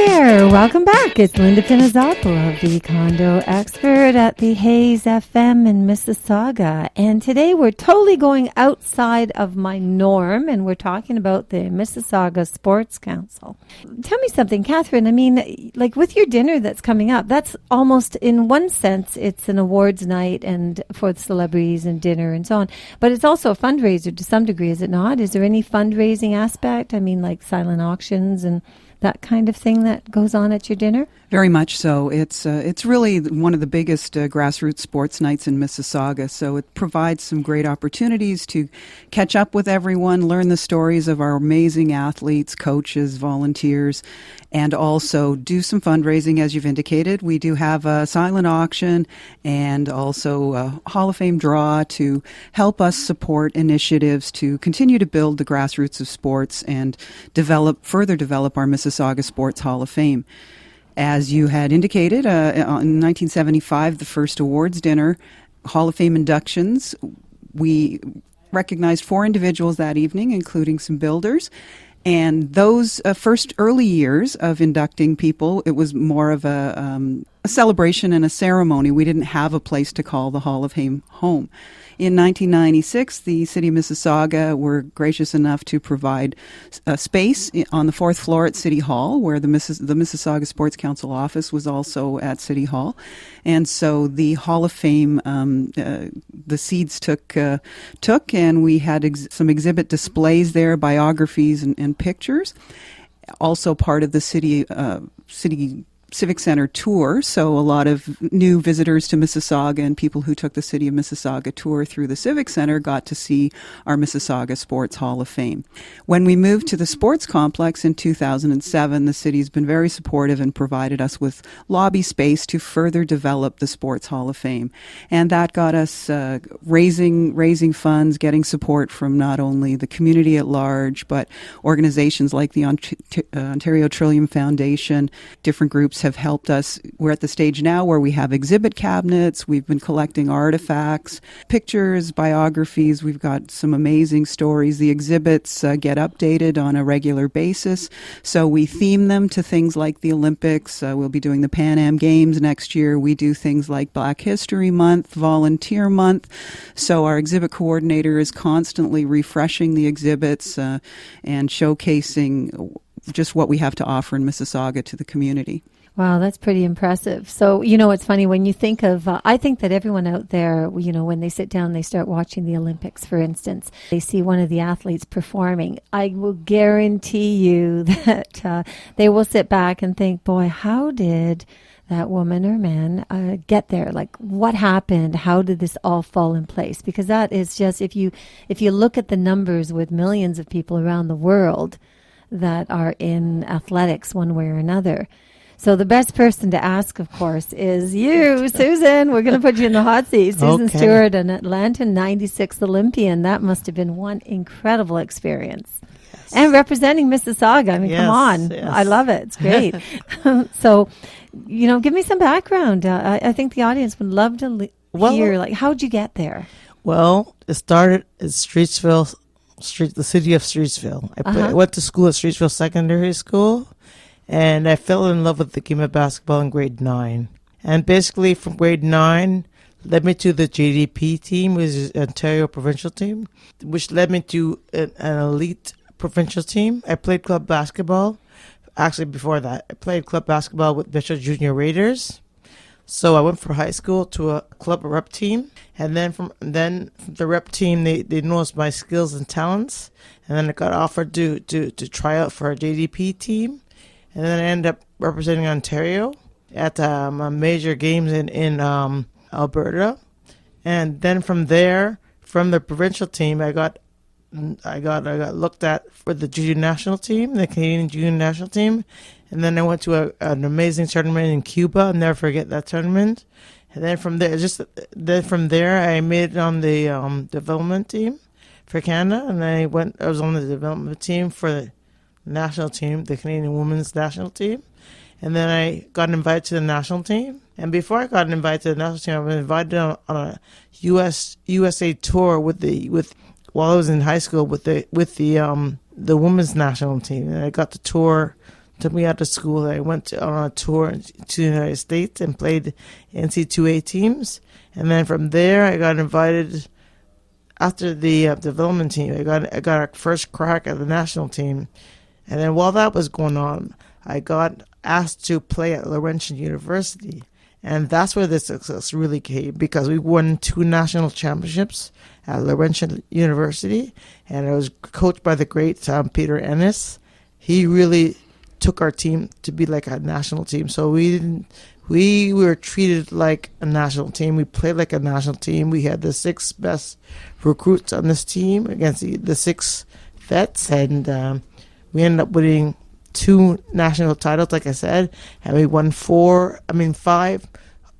there, welcome back. It's Linda Pinizzotto of the Condo Expert at the Hayes FM in Mississauga. And today we're totally going outside of my norm, and we're talking about the Mississauga Sports Council. Tell me something, Catherine. I mean, like with your dinner that's coming up, that's almost, in one sense, it's an awards night and for the celebrities and dinner and so on. But it's also a fundraiser to some degree, is it not? Is there any fundraising aspect? I mean, like silent auctions and that kind of thing that goes on at your dinner? Very much so. It's really one of the biggest grassroots sports nights in Mississauga, so it provides some great opportunities to catch up with everyone, learn the stories of our amazing athletes, coaches, volunteers, and also do some fundraising, as you've indicated. We do have a silent auction and also a Hall of Fame draw to help us support initiatives to continue to build the grassroots of sports and further develop our Mississauga Sports Hall of Fame. As you had indicated, in 1975, the first awards dinner, Hall of Fame inductions, we recognized 4 individuals that evening, including some builders. And those first early years of inducting people, it was more of a celebration and a ceremony. We didn't have a place to call the Hall of Fame home. In 1996, the City of Mississauga were gracious enough to provide space on the 4th floor at City Hall, where the Mississauga Sports Council office was also at City Hall. And so the Hall of Fame, the seeds took, and we had some exhibit displays there, biographies and pictures. Also part of the city Civic Center tour, so a lot of new visitors to Mississauga and people who took the City of Mississauga tour through the Civic Center got to see our Mississauga Sports Hall of Fame. When we moved to the sports complex in 2007, the city's been very supportive and provided us with lobby space to further develop the Sports Hall of Fame. And that got us raising funds, getting support from not only the community at large, but organizations like the Ontario Trillium Foundation. Different groups have helped us. We're at the stage now where we have exhibit cabinets. We've been collecting artifacts, pictures, biographies. We've got some amazing stories. The exhibits get updated on a regular basis. So we theme them to things like the Olympics. We'll be doing the Pan Am Games next year. We do things like Black History Month, Volunteer Month. So our exhibit coordinator is constantly refreshing the exhibits and showcasing just what we have to offer in Mississauga to the community. Wow, that's pretty impressive. So, you know, it's funny when you think of, I think that everyone out there, you know, when they sit down, they start watching the Olympics, for instance, they see one of the athletes performing. I will guarantee you that they will sit back and think, boy, how did that woman or man get there? Like, what happened? How did this all fall in place? Because that is just, if you look at the numbers with millions of people around the world that are in athletics one way or another. So the best person to ask, of course, is you, Susan. We're going to put you in the hot seat. Susan Stewart, an Atlanta 96 Olympian. That must have been one incredible experience. Yes. And representing Mississauga. I mean, come on. Yes. I love it. It's great. So, you know, give me some background. I think the audience would love to hear, like, how'd you get there? Well, it started at Streetsville, the city of Streetsville. I went to school at Streetsville Secondary School. And I fell in love with the game of basketball in grade 9. And basically from grade 9 led me to the JDP team, which is Ontario provincial team, which led me to an elite provincial team. I played club basketball. Actually, before that, I played club basketball with Bishop Junior Raiders. So I went from high school to a club rep team. And then from the rep team, they noticed my skills and talents. And then I got offered to try out for a JDP team. And then I ended up representing Ontario at major games in Alberta. And then from there, from the provincial team, I got looked at for the junior national team, the Canadian junior national team. And then I went to an amazing tournament in Cuba. I'll never forget that tournament. And then from there, I made it on the development team for Canada. And I was on the development team for the national team, the Canadian women's national team. And then I got invited to the national team. And before I got invited to the national team, I was invited on a USA tour while I was in high school with the women's national team. And I got to tour took me out of school. I went on a tour to the United States and played NC2A teams. And then from there, I got invited after the development team. I got our first crack at the national team. And then while that was going on, I got asked to play at Laurentian University. And that's where the success really came, because we won 2 national championships at Laurentian University. And I was coached by the great Peter Ennis. He really took our team to be like a national team. So we were treated like a national team. We played like a national team. We had the 6 best recruits on this team against the 6 vets. And we ended up winning 2 national titles, like I said, and we won 5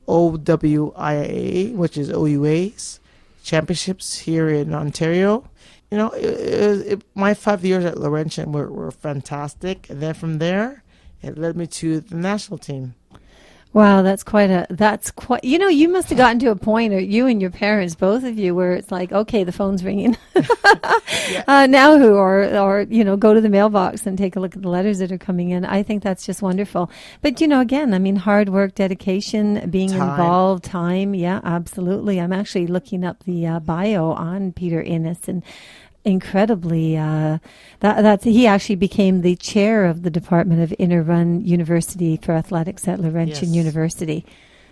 OWIA, which is OUAs, championships here in Ontario. You know, my 5 years at Laurentian were fantastic, and then from there, it led me to the national team. Wow, that's quite, you know, you must have gotten to a point, or you and your parents, both of you, where it's like, okay, the phone's ringing. Now who? Or, you know, go to the mailbox and take a look at the letters that are coming in. I think that's just wonderful. But, you know, again, I mean, hard work, dedication, being involved, time. Yeah, absolutely. I'm actually looking up the bio on Peter Ennis, and incredibly that's he actually became the chair of the Department of Inter-Run University for Athletics at Laurentian University.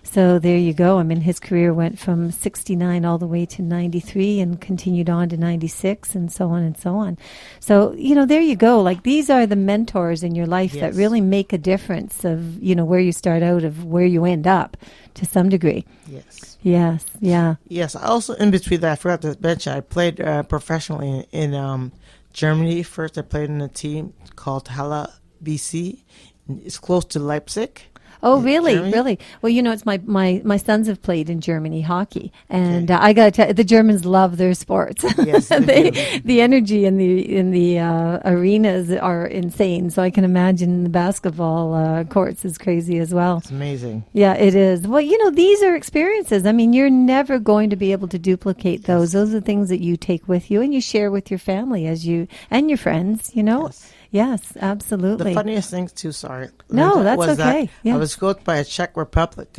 So there you go. I mean, his career went from 69 all the way to 93 and continued on to 96 and so on and so on. So, you know, there you go. Like, these are the mentors in your life that really make a difference of, you know, where you start out, of where you end up to some degree. Yes. Yeah. Yes. Also, in between that, I forgot to mention, I played professionally in Germany. First, I played in a team called Halle, BC. It's close to Leipzig. Oh, really? Germany? Really? Well, you know, it's my sons have played in Germany hockey, and I got to tell you, the Germans love their sports. Yes, the energy in the arenas are insane. So I can imagine the basketball courts is crazy as well. It's amazing. Yeah, it is. Well, you know, these are experiences. I mean, you're never going to be able to duplicate those. Those are things that you take with you and you share with your family and your friends. You know. Yes, absolutely. The funniest thing too, sorry. No, that's okay. That I was coached by a Czech Republic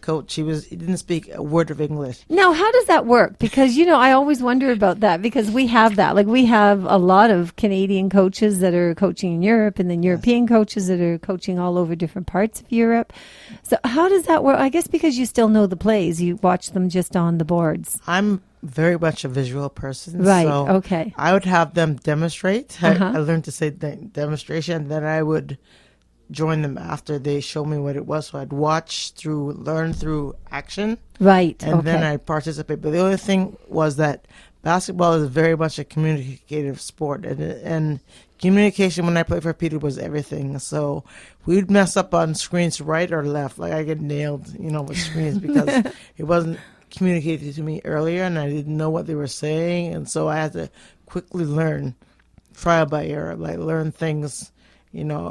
coach. He didn't speak a word of English. Now, how does that work? Because, you know, I always wonder about that, because we have that. Like, we have a lot of Canadian coaches that are coaching in Europe, and then European coaches that are coaching all over different parts of Europe. So how does that work? I guess because you still know the plays. You watch them just on the boards. I'm very much a visual person. Right, so okay. I would have them demonstrate. I learned to say demonstration, then I would join them after they show me what it was. So I'd learn through action. Right, and then I'd participate. But the only thing was that basketball is very much a communicative sport. And communication, when I played for Peter, was everything. So we'd mess up on screens right or left. Like, I get nailed, you know, with screens because it wasn't communicated to me earlier, and I didn't know what they were saying, and so I had to quickly learn, trial by error, like learn things, you know,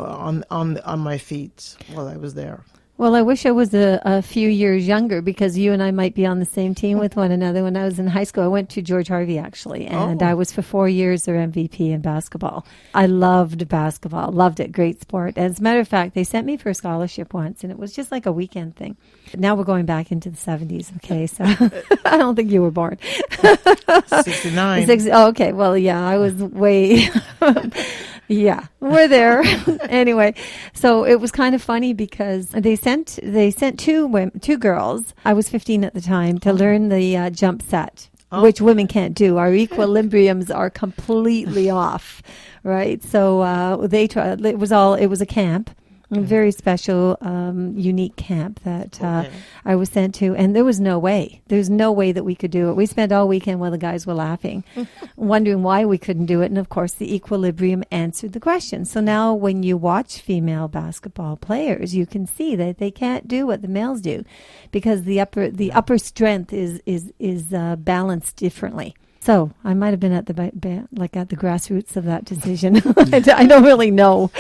on my feet while I was there. Well, I wish I was a few years younger, because you and I might be on the same team with one another. When I was in high school, I went to George Harvey, actually, and I was for 4 years their MVP in basketball. I loved basketball, loved it, great sport. As a matter of fact, they sent me for a scholarship once, and it was just like a weekend thing. Now we're going back into the 70s, okay? So I don't think you were born. 69. Okay, well, yeah, I was way... Yeah, we're there. Anyway, so it was kind of funny because they sent 2 girls. I was 15 at the time, to learn the jump set, which women can't do. Our equilibriums are completely off, right? So they tried. It was a camp. A very special, unique camp that I was sent to. And there was no way. There's no way that we could do it. We spent all weekend while the guys were laughing, wondering why we couldn't do it. And, of course, the equilibrium answered the question. So now when you watch female basketball players, you can see that they can't do what the males do, because the upper strength is balanced differently. So I might have been at the at the grassroots of that decision. I don't really know,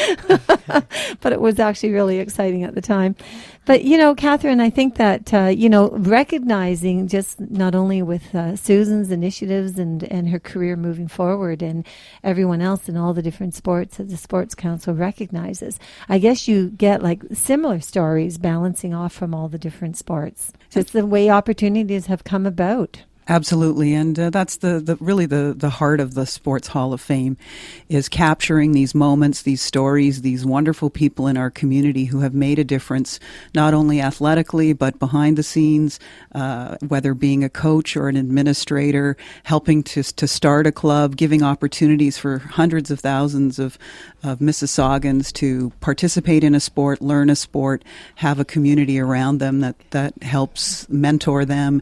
but it was actually really exciting at the time. But Catherine, I think that recognizing just not only with Susan's initiatives and her career moving forward, and everyone else in all the different sports that the Sports Council recognizes, I guess you get like similar stories balancing off from all the different sports. Just the way opportunities have come about. Absolutely, and that's the heart of the Sports Hall of Fame, is capturing these moments, these stories, these wonderful people in our community who have made a difference, not only athletically but behind the scenes, whether being a coach or an administrator, helping to start a club, giving opportunities for hundreds of thousands of Mississaugans to participate in a sport, learn a sport, have a community around them that helps mentor them,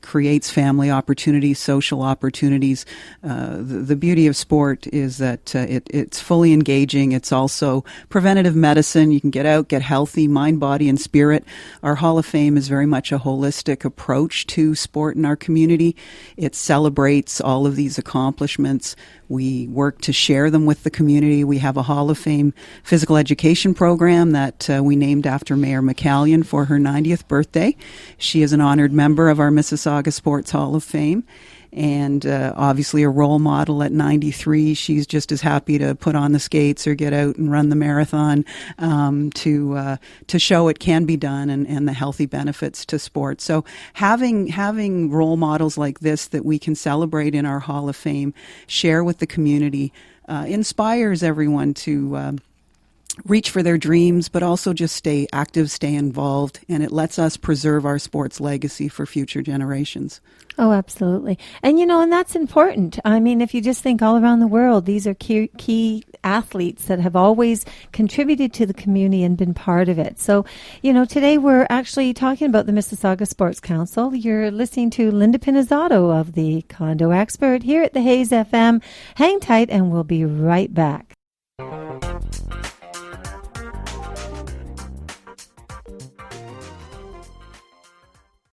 creates family opportunities, social opportunities. The beauty of sport is that it's fully engaging. It's also preventative medicine. You can get out, get healthy, mind, body, and spirit. Our Hall of Fame is very much a holistic approach to sport in our community. It celebrates all of these accomplishments. We work to share them with the community. We have a Hall of Fame physical education program that we named after Mayor McCallion for her 90th birthday. She is an honored member of our Mississauga Sports Hall of Fame, and obviously a role model at 93. She's just as happy to put on the skates or get out and run the marathon to show it can be done, and the healthy benefits to sport. So having role models like this that we can celebrate in our Hall of Fame, share with the community, inspires everyone to reach for their dreams, but also just stay active, stay involved, and it lets us preserve our sports legacy for future generations. Oh, absolutely. And, and that's important. I mean, if you just think all around the world, these are key athletes that have always contributed to the community and been part of it. So, today we're actually talking about the Mississauga Sports Council. You're listening to Linda Pinizzotto of the Condo Expert here at the Hayes FM. Hang tight and we'll be right back.